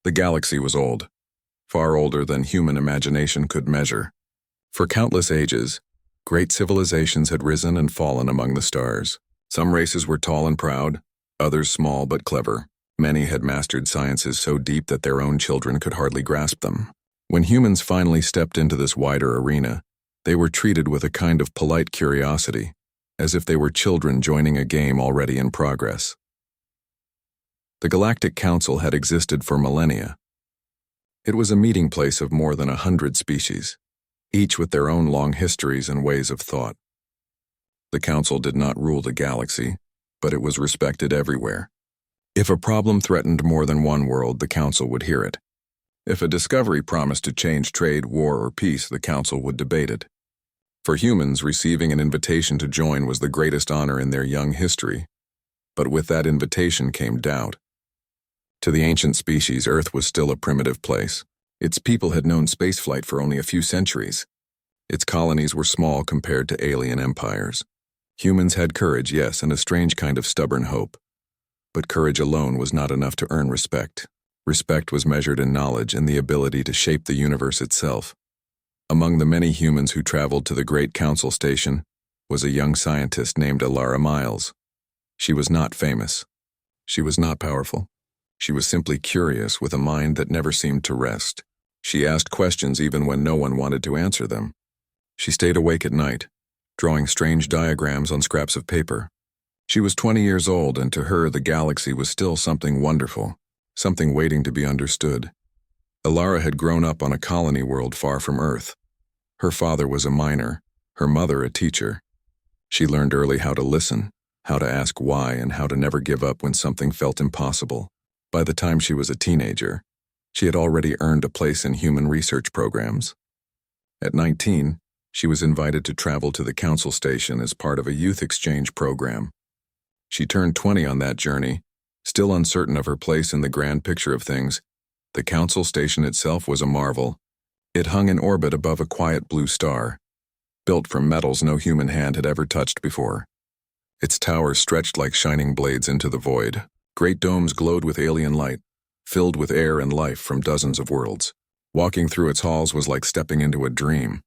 The galaxy was old, far older than human imagination could measure. For countless ages, great civilizations had risen and fallen among the stars. Some races were tall and proud, others small but clever. Many had mastered sciences so deep that their own children could hardly grasp them. When humans finally stepped into this wider arena, they were treated with a kind of polite curiosity, as if they were children joining a game already in progress. The Galactic Council had existed for millennia. It was a meeting place of more than 100 species, each with their own long histories and ways of thought. The Council did not rule the galaxy, but it was respected everywhere. If a problem threatened more than one world, the Council would hear it. If a discovery promised to change trade, war, or peace, the Council would debate it. For humans, receiving an invitation to join was the greatest honor in their young history. But with that invitation came doubt. To the ancient species, Earth was still a primitive place. Its people had known spaceflight for only a few centuries. Its colonies were small compared to alien empires. Humans had courage, yes, and a strange kind of stubborn hope. But courage alone was not enough to earn respect. Respect was measured in knowledge and the ability to shape the universe itself. Among the many humans who traveled to the Great Council Station was a young scientist named Alara Miles. She was not famous. She was not powerful. She was simply curious with a mind that never seemed to rest. She asked questions even when no one wanted to answer them. She stayed awake at night, drawing strange diagrams on scraps of paper. She was 20 years old, and to her the galaxy was still something wonderful, something waiting to be understood. Alara had grown up on a colony world far from Earth. Her father was a miner, her mother a teacher. She learned early how to listen, how to ask why, and how to never give up when something felt impossible. By the time she was a teenager, she had already earned a place in human research programs. At 19, she was invited to travel to the Council Station as part of a youth exchange program. She turned 20 on that journey, still uncertain of her place in the grand picture of things. The Council Station itself was a marvel. It hung in orbit above a quiet blue star, built from metals no human hand had ever touched before. Its towers stretched like shining blades into the void. Great domes glowed with alien light, filled with air and life from dozens of worlds. Walking through its halls was like stepping into a dream.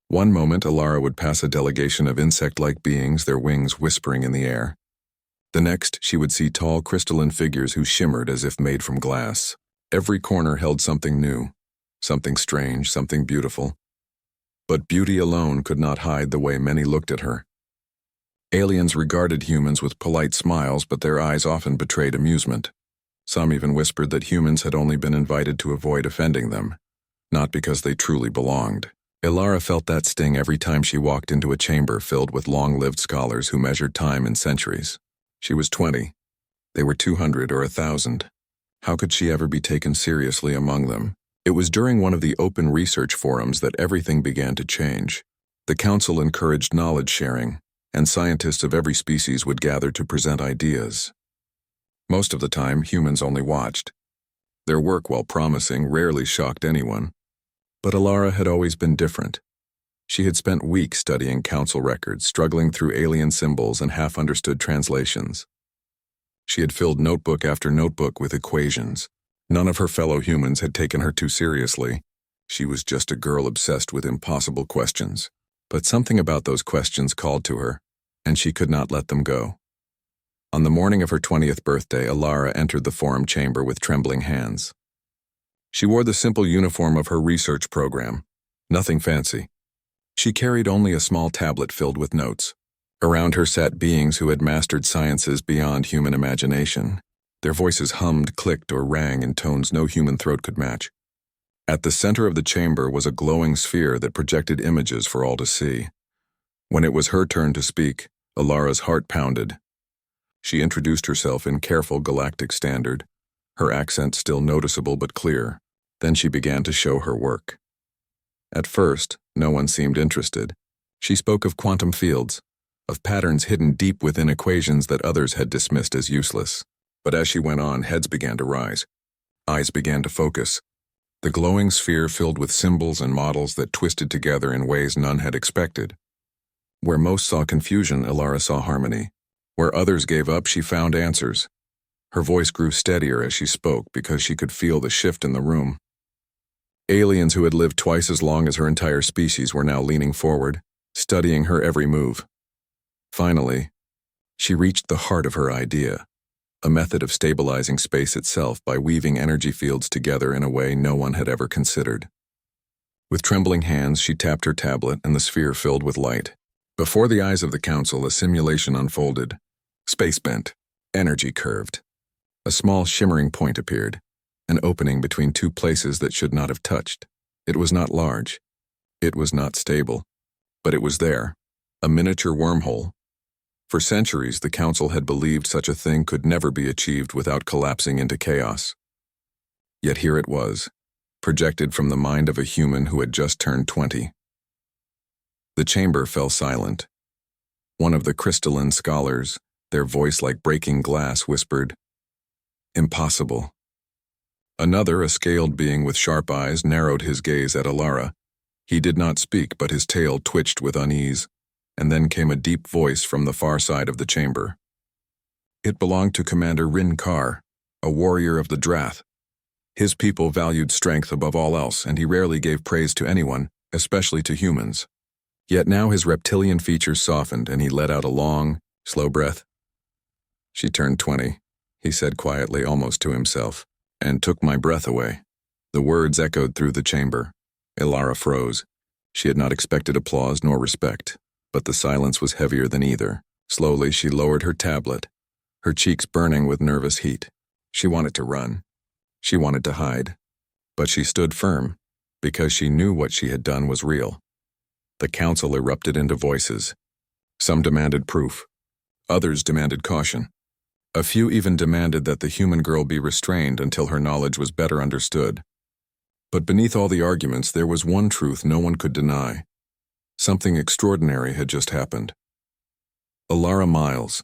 One moment, Alara would pass a delegation of insect-like beings, their wings whispering in the air. The next, she would see tall crystalline figures who shimmered as if made from glass. Every corner held something new, something strange, something beautiful. But beauty alone could not hide the way many looked at her. Aliens regarded humans with polite smiles, but their eyes often betrayed amusement. Some even whispered that humans had only been invited to avoid offending them, not because they truly belonged. Alara felt that sting every time she walked into a chamber filled with long-lived scholars who measured time in centuries. She was 20. They were 200 or 1,000. How could she ever be taken seriously among them? It was during one of the open research forums that everything began to change. The Council encouraged knowledge sharing, and scientists of every species would gather to present ideas. Most of the time, humans only watched. Their work, while promising, rarely shocked anyone. But Alara had always been different. She had spent weeks studying Council records, struggling through alien symbols and half-understood translations. She had filled notebook after notebook with equations. None of her fellow humans had taken her too seriously. She was just a girl obsessed with impossible questions. But something about those questions called to her, and she could not let them go. On the morning of her 20th birthday, Alara entered the forum chamber with trembling hands. She wore the simple uniform of her research program, nothing fancy. She carried only a small tablet filled with notes. Around her sat beings who had mastered sciences beyond human imagination. Their voices hummed, clicked, or rang in tones no human throat could match. At the center of the chamber was a glowing sphere that projected images for all to see. When it was her turn to speak, Alara's heart pounded. She introduced herself in careful galactic standard, her accent still noticeable but clear. Then she began to show her work. At first, no one seemed interested. She spoke of quantum fields, of patterns hidden deep within equations that others had dismissed as useless. But as she went on, heads began to rise. Eyes began to focus. The glowing sphere filled with symbols and models that twisted together in ways none had expected. Where most saw confusion, Alara saw harmony. Where others gave up, she found answers. Her voice grew steadier as she spoke because she could feel the shift in the room. Aliens who had lived twice as long as her entire species were now leaning forward, studying her every move. Finally, she reached the heart of her idea, a method of stabilizing space itself by weaving energy fields together in a way no one had ever considered. With trembling hands, she tapped her tablet and the sphere filled with light. Before the eyes of the council, a simulation unfolded. Space bent, energy curved. A small shimmering point appeared, an opening between two places that should not have touched. It was not large. It was not stable. But it was there, a miniature wormhole. For centuries, the council had believed such a thing could never be achieved without collapsing into chaos. Yet here it was, projected from the mind of a human who had just turned 20. The chamber fell silent. One of the crystalline scholars, their voice like breaking glass, whispered, "Impossible." Another, a scaled being with sharp eyes, narrowed his gaze at Alara. He did not speak, but his tail twitched with unease, and then came a deep voice from the far side of the chamber. It belonged to Commander Rin Kar, a warrior of the Drath. His people valued strength above all else, and he rarely gave praise to anyone, especially to humans. Yet now his reptilian features softened, and he let out a long, slow breath. "She turned 20, he said quietly, almost to himself, "and took my breath away." The words echoed through the chamber. Alara froze. She had not expected applause nor respect, but the silence was heavier than either. Slowly she lowered her tablet, her cheeks burning with nervous heat. She wanted to run. She wanted to hide. But she stood firm, because she knew what she had done was real. The council erupted into voices. Some demanded proof. Others demanded caution. A few even demanded that the human girl be restrained until her knowledge was better understood. But beneath all the arguments, there was one truth no one could deny. Something extraordinary had just happened. Alara Miles,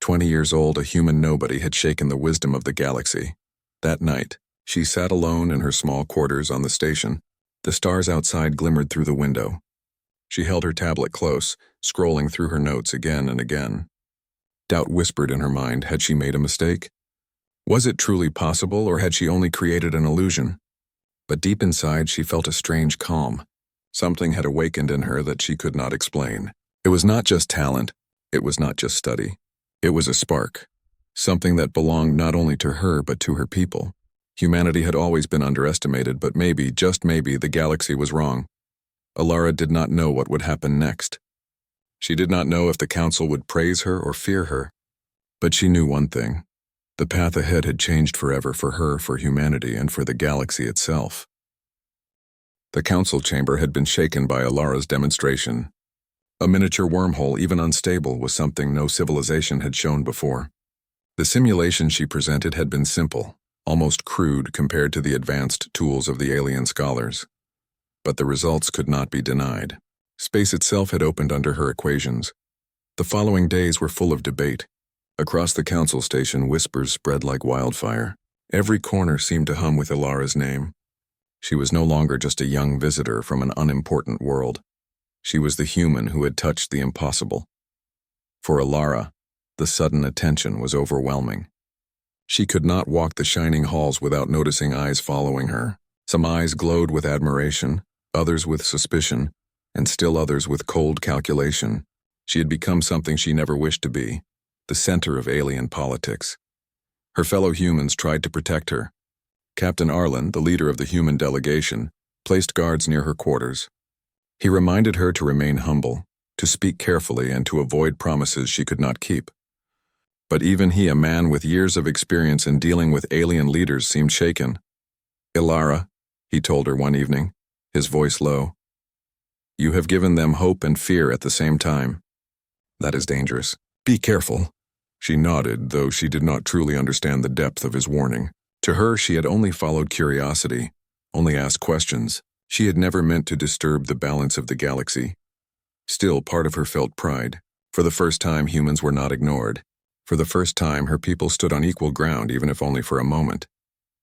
20 years old, a human nobody, had shaken the wisdom of the galaxy. That night, she sat alone in her small quarters on the station. The stars outside glimmered through the window. She held her tablet close, scrolling through her notes again and again. Doubt whispered in her mind, had she made a mistake? Was it truly possible, or had she only created an illusion? But deep inside, she felt a strange calm. Something had awakened in her that she could not explain. It was not just talent. It was not just study. It was a spark. Something that belonged not only to her, but to her people. Humanity had always been underestimated, but maybe, just maybe, the galaxy was wrong. Alara did not know what would happen next. She did not know if the council would praise her or fear her. But she knew one thing. The path ahead had changed forever for her, for humanity, and for the galaxy itself. The council chamber had been shaken by Alara's demonstration. A miniature wormhole, even unstable, was something no civilization had shown before. The simulation she presented had been simple, almost crude compared to the advanced tools of the alien scholars. But the results could not be denied. Space itself had opened under her equations. The following days were full of debate. Across the council station, whispers spread like wildfire. Every corner seemed to hum with Alara's name. She was no longer just a young visitor from an unimportant world. She was the human who had touched the impossible. For Alara, the sudden attention was overwhelming. She could not walk the shining halls without noticing eyes following her. Some eyes glowed with admiration, others with suspicion, and still others with cold calculation. She had become something she never wished to be, the center of alien politics. Her fellow humans tried to protect her. Captain Arlen, the leader of the human delegation, placed guards near her quarters. He reminded her to remain humble, to speak carefully, and to avoid promises she could not keep. But even he, a man with years of experience in dealing with alien leaders, seemed shaken. "Alara," he told her one evening, his voice low, "you have given them hope and fear at the same time. That is dangerous. Be careful." She nodded, though she did not truly understand the depth of his warning. To her, she had only followed curiosity, only asked questions. She had never meant to disturb the balance of the galaxy. Still, part of her felt pride. For the first time, humans were not ignored. For the first time, her people stood on equal ground, even if only for a moment.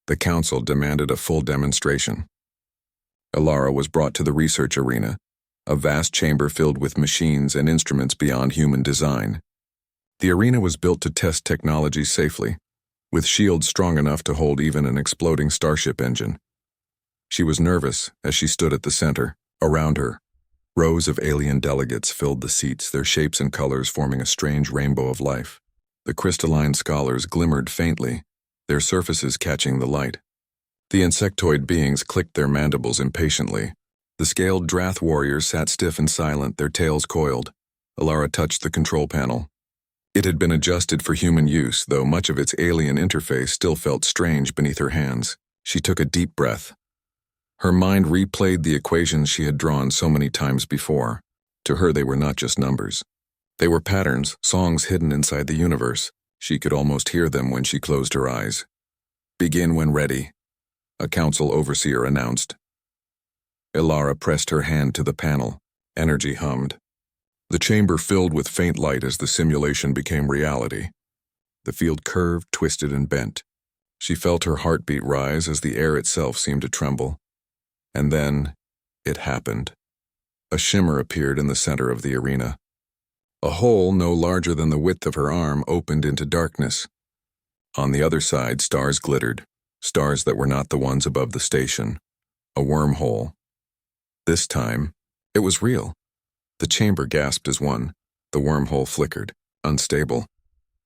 The council demanded a full demonstration. Alara was brought to the research arena, a vast chamber filled with machines and instruments beyond human design. The arena was built to test technology safely, with shields strong enough to hold even an exploding starship engine. She was nervous as she stood at the center. Around her, rows of alien delegates filled the seats, their shapes and colors forming a strange rainbow of life. The crystalline scholars glimmered faintly, their surfaces catching the light. The insectoid beings clicked their mandibles impatiently. The scaled Drath warriors sat stiff and silent, their tails coiled. Alara touched the control panel. It had been adjusted for human use, though much of its alien interface still felt strange beneath her hands. She took a deep breath. Her mind replayed the equations she had drawn so many times before. To her, they were not just numbers. They were patterns, songs hidden inside the universe. She could almost hear them when she closed her eyes. "Begin when ready," a council overseer announced. Alara pressed her hand to the panel. Energy hummed. The chamber filled with faint light as the simulation became reality. The field curved, twisted, and bent. She felt her heartbeat rise as the air itself seemed to tremble. And then, it happened. A shimmer appeared in the center of the arena. A hole no larger than the width of her arm opened into darkness. On the other side, stars glittered, stars that were not the ones above the station. A wormhole. This time, it was real. The chamber gasped as one. The wormhole flickered, unstable,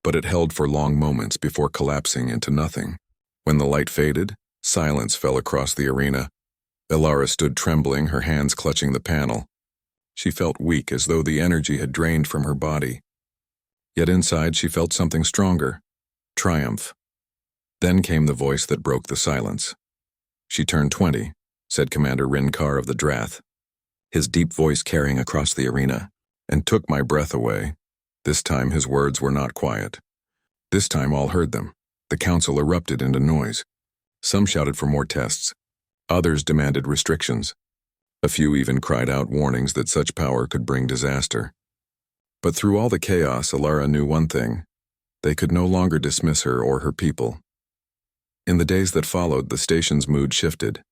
but it held for long moments before collapsing into nothing. When the light faded, silence fell across the arena. Alara stood trembling, her hands clutching the panel. She felt weak, as though the energy had drained from her body. Yet inside she felt something stronger. Triumph. Then came the voice that broke the silence. "She turned 20, said Commander Rinkar of the Drath, his deep voice carrying across the arena, and took my breath away." This time his words were not quiet. This time all heard them. The council erupted into noise. Some shouted for more tests. Others demanded restrictions. A few even cried out warnings that such power could bring disaster. But through all the chaos, Alara knew one thing. They could no longer dismiss her or her people. In the days that followed, the station's mood shifted.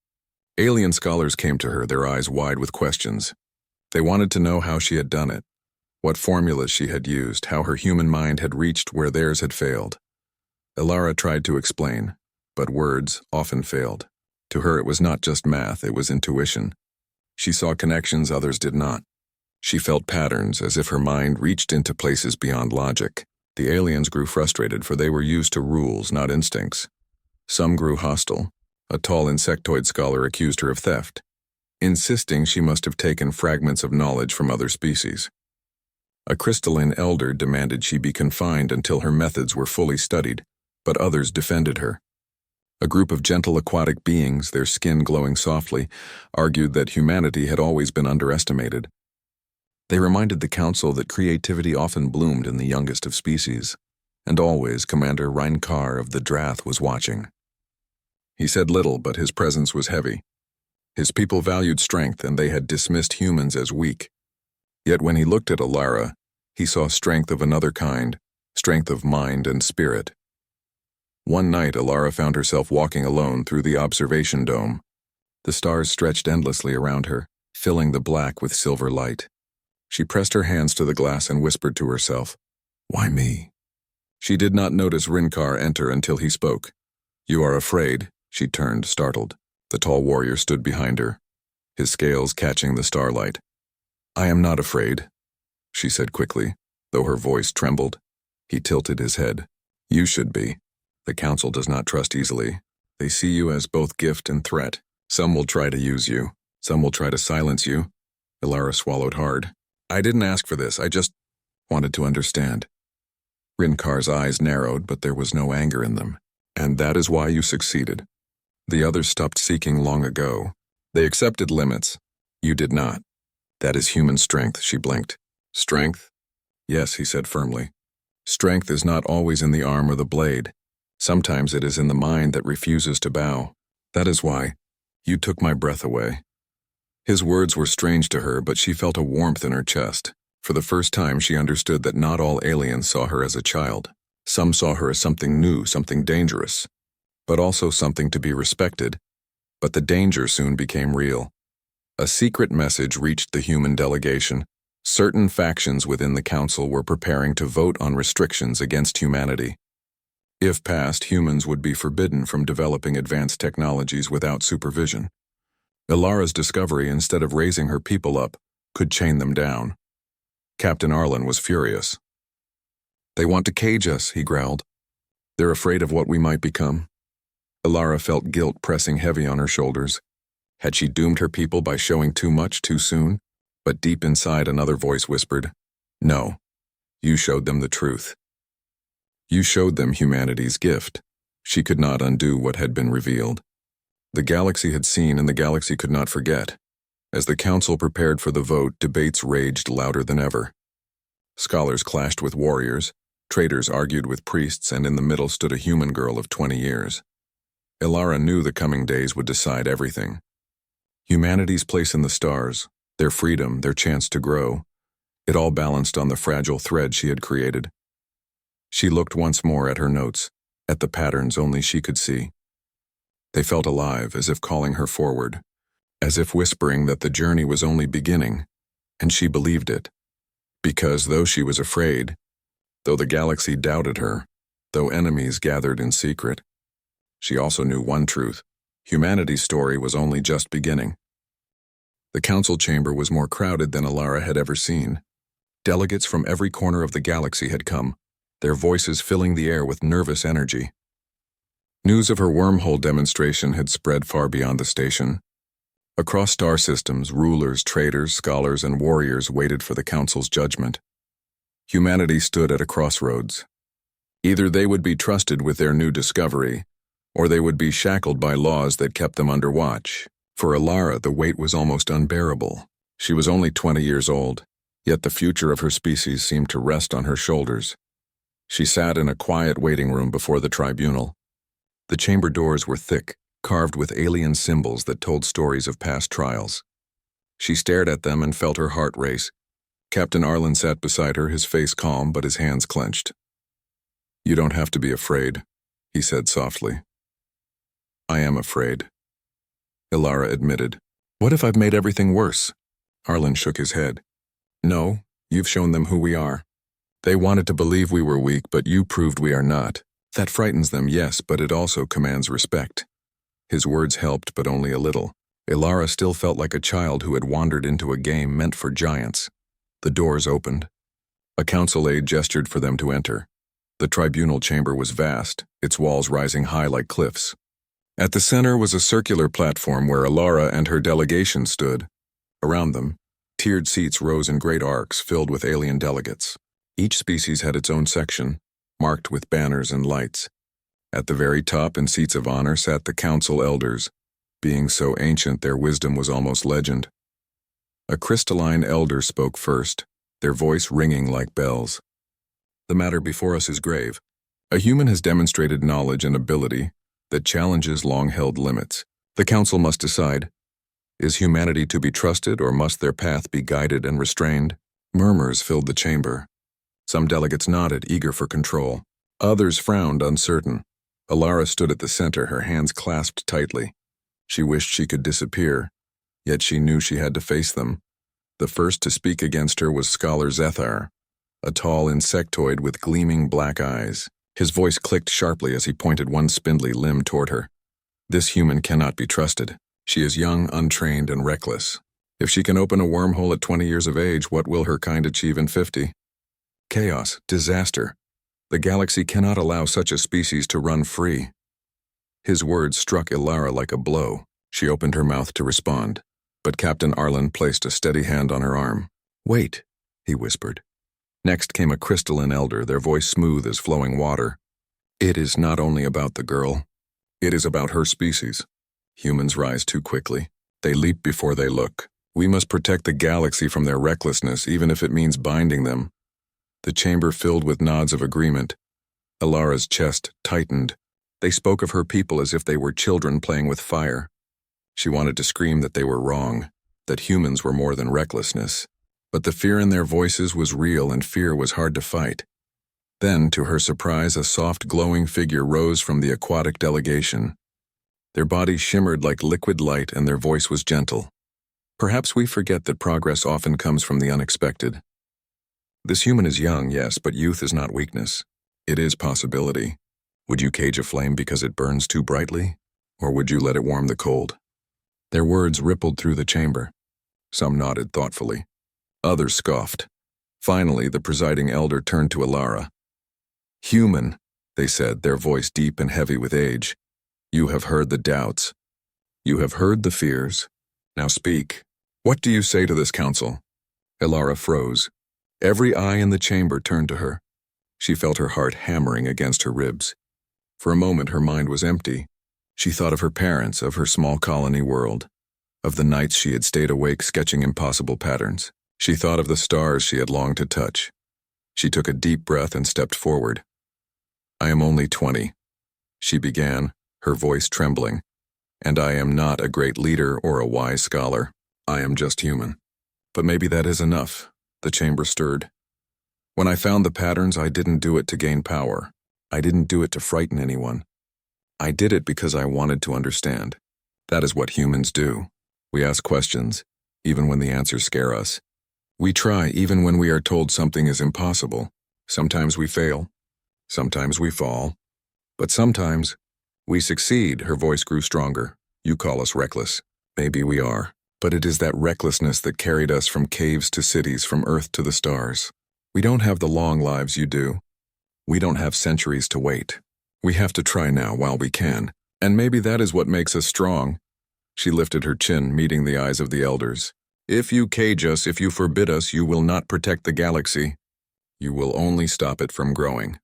Alien scholars came to her, their eyes wide with questions. They wanted to know how she had done it, what formulas she had used, how her human mind had reached where theirs had failed. Alara tried to explain, but words often failed. To her, it was not just math, it was intuition. She saw connections others did not. She felt patterns, as if her mind reached into places beyond logic. The aliens grew frustrated, for they were used to rules, not instincts. Some grew hostile. A tall insectoid scholar accused her of theft, insisting she must have taken fragments of knowledge from other species. A crystalline elder demanded she be confined until her methods were fully studied, but others defended her. A group of gentle aquatic beings, their skin glowing softly, argued that humanity had always been underestimated. They reminded the council that creativity often bloomed in the youngest of species, and always Commander Rinkar of the Drath was watching. He said little, but his presence was heavy. His people valued strength, and they had dismissed humans as weak. Yet when he looked at Alara, he saw strength of another kind, strength of mind and spirit. One night, Alara found herself walking alone through the observation dome. The stars stretched endlessly around her, filling the black with silver light. She pressed her hands to the glass and whispered to herself, "Why me?" She did not notice Rinkar enter until he spoke. "You are afraid?" She turned, startled. The tall warrior stood behind her, his scales catching the starlight. "I am not afraid," she said quickly, though her voice trembled. He tilted his head. "You should be. The council does not trust easily. They see you as both gift and threat. Some will try to use you. Some will try to silence you." Alara swallowed hard. "I didn't ask for this. I just wanted to understand." Rinkar's eyes narrowed, but there was no anger in them. "And that is why you succeeded. The others stopped seeking long ago. They accepted limits. You did not. That is human strength," she blinked. "Strength?" "Yes," he said firmly. "Strength is not always in the arm or the blade. Sometimes it is in the mind that refuses to bow. That is why you took my breath away." His words were strange to her, but she felt a warmth in her chest. For the first time, she understood that not all aliens saw her as a child. Some saw her as something new, something dangerous, but also something to be respected. But the danger soon became real. A secret message reached the human delegation. Certain factions within the council were preparing to vote on restrictions against humanity. If passed, humans would be forbidden from developing advanced technologies without supervision. Ilara's discovery, instead of raising her people up, could chain them down. Captain Arlen was furious. "They want to cage us," he growled. "They're afraid of what we might become." Ilara felt guilt pressing heavy on her shoulders. Had she doomed her people by showing too much too soon? But deep inside, another voice whispered, "No, you showed them the truth. You showed them humanity's gift." She could not undo what had been revealed. The galaxy had seen, and the galaxy could not forget. As the council prepared for the vote, debates raged louder than ever. Scholars clashed with warriors, traders argued with priests, and in the middle stood a human girl of 20 years. Ilara knew the coming days would decide everything. Humanity's place in the stars, their freedom, their chance to grow, it all balanced on the fragile thread she had created. She looked once more at her notes, at the patterns only she could see. They felt alive, as if calling her forward, as if whispering that the journey was only beginning, and she believed it. Because though she was afraid, though the galaxy doubted her, though enemies gathered in secret, she also knew one truth: humanity's story was only just beginning. The council chamber was more crowded than Ilara had ever seen. Delegates from every corner of the galaxy had come, their voices filling the air with nervous energy. News of her wormhole demonstration had spread far beyond the station. Across star systems, rulers, traders, scholars, and warriors waited for the council's judgment. Humanity stood at a crossroads. Either they would be trusted with their new discovery, or they would be shackled by laws that kept them under watch. For Ilara, the weight was almost unbearable. She was only 20 years old, yet the future of her species seemed to rest on her shoulders. She sat in a quiet waiting room before the tribunal. The chamber doors were thick, carved with alien symbols that told stories of past trials. She stared at them and felt her heart race. Captain Arlen sat beside her, his face calm but his hands clenched. "You don't have to be afraid," he said softly. "I am afraid," Ilara admitted. "What if I've made everything worse?" Arlen shook his head. "No, you've shown them who we are. They wanted to believe we were weak, but you proved we are not. That frightens them, yes, but it also commands respect." His words helped, but only a little. Ilara still felt like a child who had wandered into a game meant for giants. The doors opened. A council aide gestured for them to enter. The tribunal chamber was vast, its walls rising high like cliffs. At the center was a circular platform where Ilara and her delegation stood. Around them, tiered seats rose in great arcs filled with alien delegates. Each species had its own section, marked with banners and lights. At the very top, in seats of honor, sat the council elders. Being so ancient, their wisdom was almost legend. A crystalline elder spoke first, their voice ringing like bells. "The matter before us is grave. A human has demonstrated knowledge and ability that challenges long-held limits. The council must decide. Is humanity to be trusted, or must their path be guided and restrained?" Murmurs filled the chamber. Some delegates nodded, eager for control. Others frowned, uncertain. Ilara stood at the center, her hands clasped tightly. She wished she could disappear, yet she knew she had to face them. The first to speak against her was Scholar Zethar, a tall insectoid with gleaming black eyes. His voice clicked sharply as he pointed one spindly limb toward her. "This human cannot be trusted. She is young, untrained, and reckless. If she can open a wormhole at 20 years of age, what will her kind achieve in 50? Chaos, disaster. The galaxy cannot allow such a species to run free." His words struck Ilara like a blow. She opened her mouth to respond, but Captain Arlen placed a steady hand on her arm. "Wait," he whispered. Next came a crystalline elder, their voice smooth as flowing water. "It is not only about the girl. It is about her species. Humans rise too quickly. They leap before they look. We must protect the galaxy from their recklessness, even if it means binding them." The chamber filled with nods of agreement. Ilara's chest tightened. They spoke of her people as if they were children playing with fire. She wanted to scream that they were wrong, that humans were more than recklessness. But the fear in their voices was real, and fear was hard to fight. Then, to her surprise, a soft, glowing figure rose from the aquatic delegation. Their bodies shimmered like liquid light, and their voice was gentle. "Perhaps we forget that progress often comes from the unexpected. This human is young, yes, but youth is not weakness. It is possibility. Would you cage a flame because it burns too brightly? Or would you let it warm the cold? Their words rippled through the chamber. Some nodded thoughtfully. Others scoffed. Finally, the presiding elder turned to Alara. "Human," they said, their voice deep and heavy with age. "You have heard the doubts. You have heard the fears. Now speak. What do you say to this council?" Alara froze. Every eye in the chamber turned to her. She felt her heart hammering against her ribs. For a moment her mind was empty. She thought of her parents, of her small colony world, of the nights she had stayed awake sketching impossible patterns. She thought of the stars she had longed to touch. She took a deep breath and stepped forward. "I am only 20, she began, her voice trembling, "and I am not a great leader or a wise scholar. I am just human. But maybe that is enough." The chamber stirred. "When I found the patterns, I didn't do it to gain power. I didn't do it to frighten anyone. I did it because I wanted to understand. That is what humans do. We ask questions, even when the answers scare us. We try even when we are told something is impossible. Sometimes we fail. Sometimes we fall. But sometimes we succeed." Her voice grew stronger. "You call us reckless. Maybe we are. But it is that recklessness that carried us from caves to cities, from Earth to the stars. We don't have the long lives you do. We don't have centuries to wait. We have to try now while we can. And maybe that is what makes us strong." She lifted her chin, meeting the eyes of the elders. "If you cage us, if you forbid us, you will not protect the galaxy. You will only stop it from growing.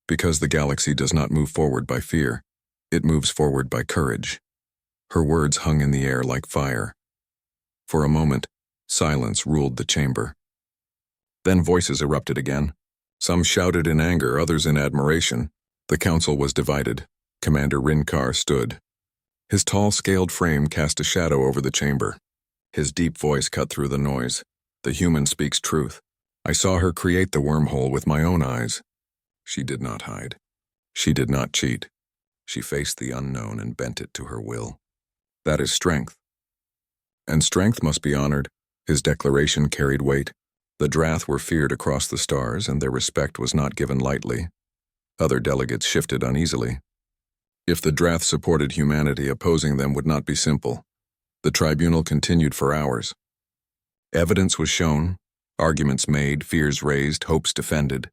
Because the galaxy does not move forward by fear. It moves forward by courage." Her words hung in the air like fire. For a moment, silence ruled the chamber. Then voices erupted again. Some shouted in anger, others in admiration. The council was divided. Commander Rinkar stood. His tall, scaled frame cast a shadow over the chamber. His deep voice cut through the noise. "The human speaks truth. I saw her create the wormhole with my own eyes. She did not hide. She did not cheat. She faced the unknown and bent it to her will. That is strength. And strength must be honored." His declaration carried weight. The Drath were feared across the stars, and their respect was not given lightly. Other delegates shifted uneasily. If the Drath supported humanity, opposing them would not be simple. The tribunal continued for hours. Evidence was shown, arguments made, fears raised, hopes defended.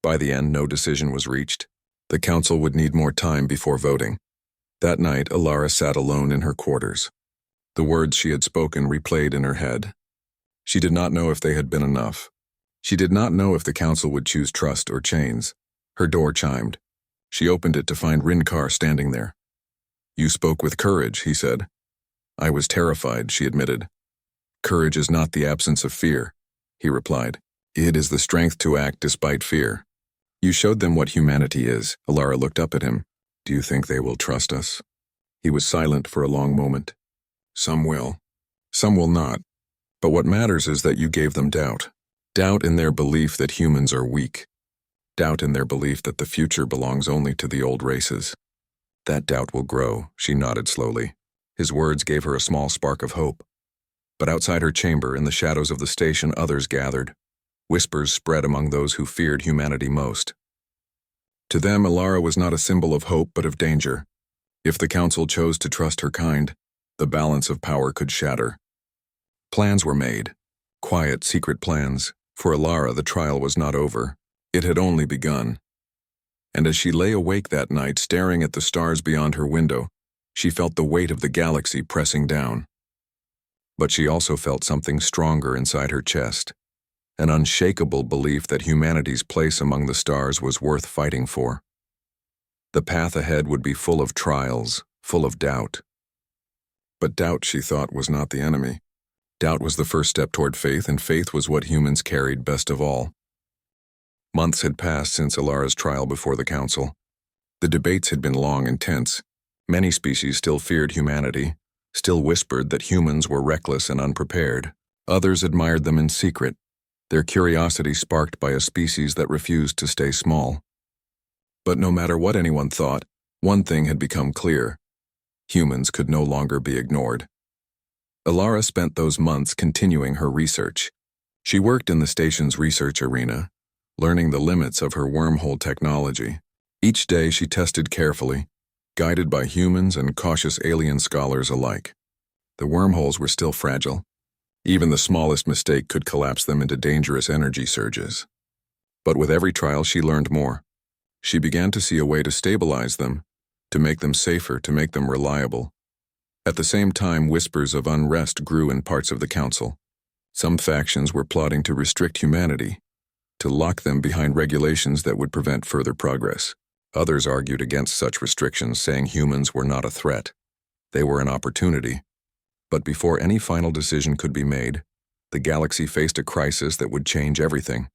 By the end, no decision was reached. The council would need more time before voting. That night, Alara sat alone in her quarters. The words she had spoken replayed in her head. She did not know if they had been enough. She did not know if the council would choose trust or chains. Her door chimed. She opened it to find Rinkar standing there. "You spoke with courage," he said. "I was terrified," she admitted. "Courage is not the absence of fear," he replied. "It is the strength to act despite fear. You showed them what humanity is." Alara looked up at him. "Do you think they will trust us?" He was silent for a long moment. "Some will. Some will not. But what matters is that you gave them doubt. Doubt in their belief that humans are weak. Doubt in their belief that the future belongs only to the old races. That doubt will grow," she nodded slowly. His words gave her a small spark of hope. But outside her chamber, in the shadows of the station, others gathered. Whispers spread among those who feared humanity most. To them, Alara was not a symbol of hope but of danger. If the council chose to trust her kind, the balance of power could shatter. Plans were made. Quiet, secret plans. For Alara, the trial was not over. It had only begun. And as she lay awake that night, staring at the stars beyond her window, she felt the weight of the galaxy pressing down. But she also felt something stronger inside her chest, an unshakable belief that humanity's place among the stars was worth fighting for. The path ahead would be full of trials, full of doubt. But doubt, she thought, was not the enemy. Doubt was the first step toward faith, and faith was what humans carried best of all. Months had passed since Alara's trial before the council. The debates had been long and tense. Many species still feared humanity, still whispered that humans were reckless and unprepared. Others admired them in secret, their curiosity sparked by a species that refused to stay small. But no matter what anyone thought, one thing had become clear. Humans could no longer be ignored. Alara spent those months continuing her research. She worked in the station's research arena, learning the limits of her wormhole technology. Each day she tested carefully, guided by humans and cautious alien scholars alike. The wormholes were still fragile. Even the smallest mistake could collapse them into dangerous energy surges. But with every trial she learned more. She began to see a way to stabilize them, to make them safer, to make them reliable. At the same time, whispers of unrest grew in parts of the council. Some factions were plotting to restrict humanity, to lock them behind regulations that would prevent further progress. Others argued against such restrictions, saying humans were not a threat. They were an opportunity. But before any final decision could be made, the galaxy faced a crisis that would change everything.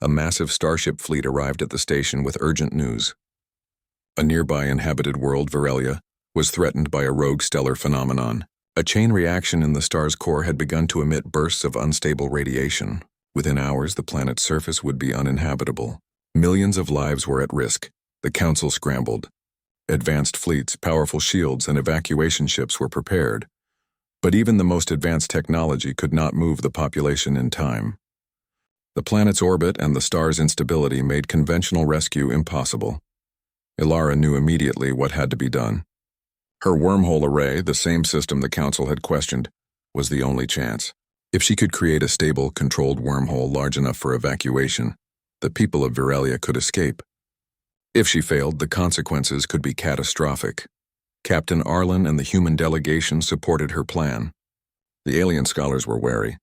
A massive starship fleet arrived at the station with urgent news. A nearby inhabited world, Virelia, was threatened by a rogue stellar phenomenon. A chain reaction in the star's core had begun to emit bursts of unstable radiation. Within hours, the planet's surface would be uninhabitable. Millions of lives were at risk. The council scrambled. Advanced fleets, powerful shields, and evacuation ships were prepared. But even the most advanced technology could not move the population in time. The planet's orbit and the star's instability made conventional rescue impossible. Ilara knew immediately what had to be done. Her wormhole array, the same system the council had questioned, was the only chance. If she could create a stable, controlled wormhole large enough for evacuation, the people of Virelia could escape. If she failed, the consequences could be catastrophic. Captain Arlen and the human delegation supported her plan. The alien scholars were wary.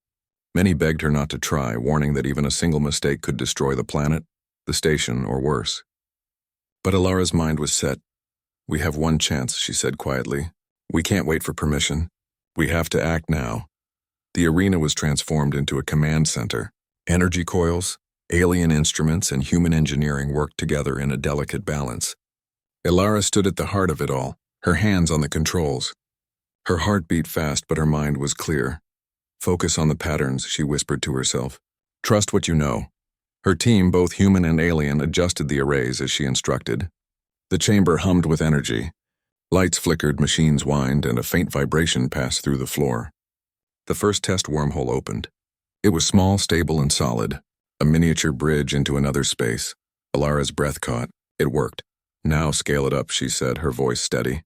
Many begged her not to try, warning that even a single mistake could destroy the planet, the station, or worse. But Ilara's mind was set. "We have one chance," she said quietly. "We can't wait for permission. We have to act now." The arena was transformed into a command center. Energy coils, alien instruments, and human engineering worked together in a delicate balance. Ilara stood at the heart of it all, her hands on the controls. Her heart beat fast, but her mind was clear. "Focus on the patterns," she whispered to herself. "Trust what you know." Her team, both human and alien, adjusted the arrays as she instructed. The chamber hummed with energy. Lights flickered, machines whined, and a faint vibration passed through the floor. The first test wormhole opened. It was small, stable, and solid. A miniature bridge into another space. Ilara's breath caught. It worked. "Now scale it up," she said, her voice steady.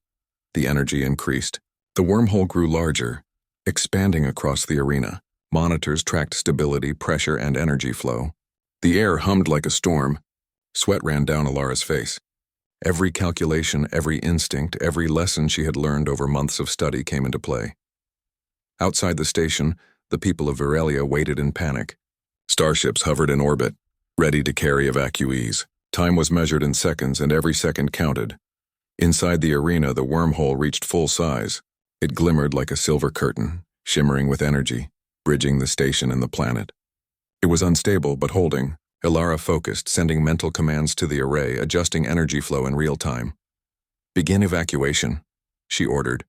The energy increased. The wormhole grew larger, expanding across the arena. Monitors tracked stability, pressure, and energy flow. The air hummed like a storm. Sweat ran down Ilara's face. Every calculation, every instinct, every lesson she had learned over months of study came into play. Outside the station, the people of Virelia waited in panic. Starships hovered in orbit, ready to carry evacuees. Time was measured in seconds, and every second counted. Inside the arena, the wormhole reached full size. It glimmered like a silver curtain, shimmering with energy, bridging the station and the planet. It was unstable, but holding. Ilara focused, sending mental commands to the array, adjusting energy flow in real time. "Begin evacuation," she ordered.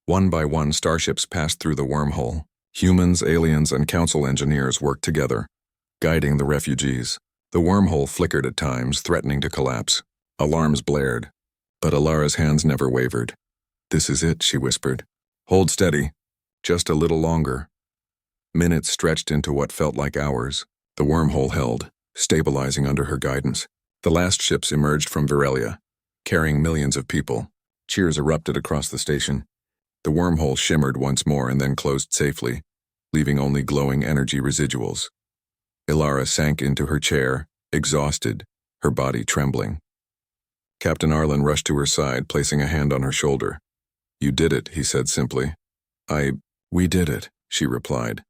One by one, starships passed through the wormhole. Humans, aliens, and council engineers worked together, guiding the refugees. The wormhole flickered at times, threatening to collapse. Alarms blared, but Ilara's hands never wavered. "This is it," she whispered. "Hold steady. Just a little longer." Minutes stretched into what felt like hours. The wormhole held, stabilizing under her guidance. The last ships emerged from Virelia, carrying millions of people. Cheers erupted across the station. The wormhole shimmered once more and then closed safely, leaving only glowing energy residuals. Ilara sank into her chair, exhausted, her body trembling. Captain Arlen rushed to her side, placing a hand on her shoulder. "You did it," he said simply. We did it," she replied.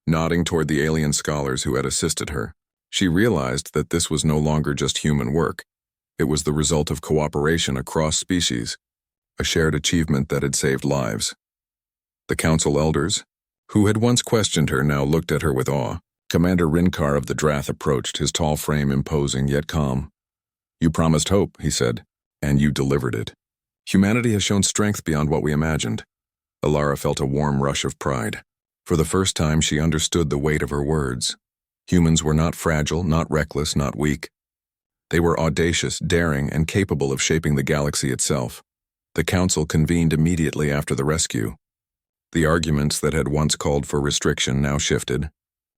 Nodding toward the alien scholars who had assisted her, she realized that this was no longer just human work. It was the result of cooperation across species, a shared achievement that had saved lives. The council elders, who had once questioned her, now looked at her with awe. Commander Rinkar of the Drath approached, his tall frame imposing yet calm. "You promised hope," he said, "and you delivered it. Humanity has shown strength beyond what we imagined." Ilara felt a warm rush of pride. For the first time, she understood the weight of her words. Humans were not fragile, not reckless, not weak. They were audacious, daring, and capable of shaping the galaxy itself. The council convened immediately after the rescue. The arguments that had once called for restriction now shifted.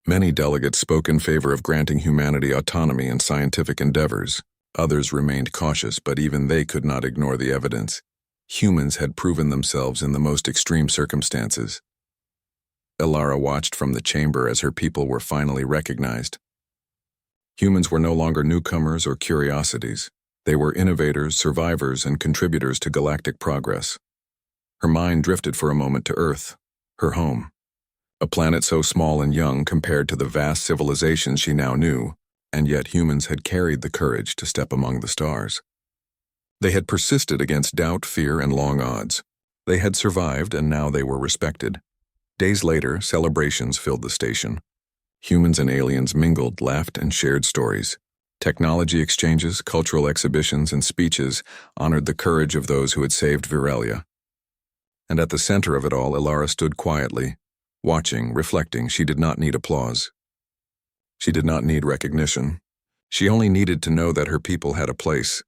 Many delegates spoke in favor of granting humanity autonomy in scientific endeavors. Others remained cautious, but even they could not ignore the evidence. Humans had proven themselves in the most extreme circumstances. Ilara watched from the chamber as her people were finally recognized. Humans were no longer newcomers or curiosities. They were innovators, survivors, and contributors to galactic progress. Her mind drifted for a moment to Earth, her home. A planet so small and young compared to the vast civilizations she now knew, and yet humans had carried the courage to step among the stars. They had persisted against doubt, fear, and long odds. They had survived, and now they were respected. Days later, celebrations filled the station. Humans and aliens mingled, laughed, and shared stories. Technology exchanges, cultural exhibitions, and speeches honored the courage of those who had saved Virelia. And at the center of it all, Ilara stood quietly, watching, reflecting. She did not need applause. She did not need recognition. She only needed to know that her people had a place,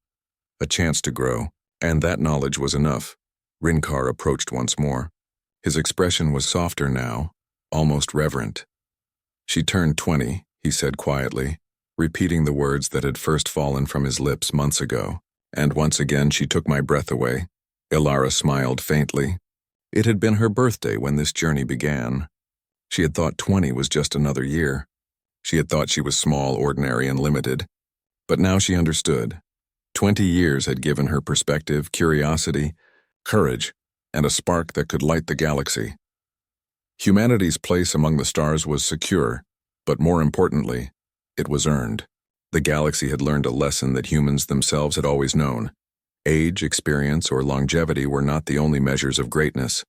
a chance to grow, and that knowledge was enough. Rinkar approached once more. His expression was softer now, almost reverent. "She turned 20, he said quietly, repeating the words that had first fallen from his lips months ago. "And once again she took my breath away." Ilara smiled faintly. It had been her birthday when this journey began. She had thought 20 was just another year. She had thought she was small, ordinary, and limited. But now she understood. 20 years had given her perspective, curiosity, courage, and a spark that could light the galaxy. Humanity's place among the stars was secure, but more importantly, it was earned. The galaxy had learned a lesson that humans themselves had always known. Age, experience, or longevity were not the only measures of greatness.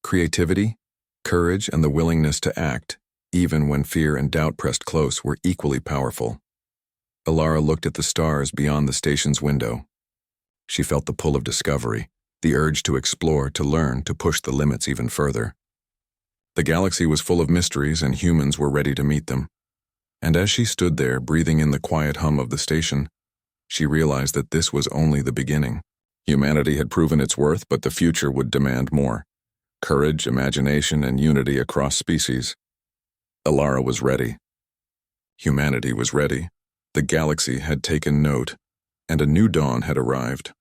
Creativity, courage, and the willingness to act, even when fear and doubt pressed close, were equally powerful. Ilara looked at the stars beyond the station's window. She felt the pull of discovery, the urge to explore, to learn, to push the limits even further. The galaxy was full of mysteries, and humans were ready to meet them. And as she stood there, breathing in the quiet hum of the station, she realized that this was only the beginning. Humanity had proven its worth, but the future would demand more. Courage, imagination, and unity across species. Ilara was ready. Humanity was ready. The galaxy had taken note, and a new dawn had arrived.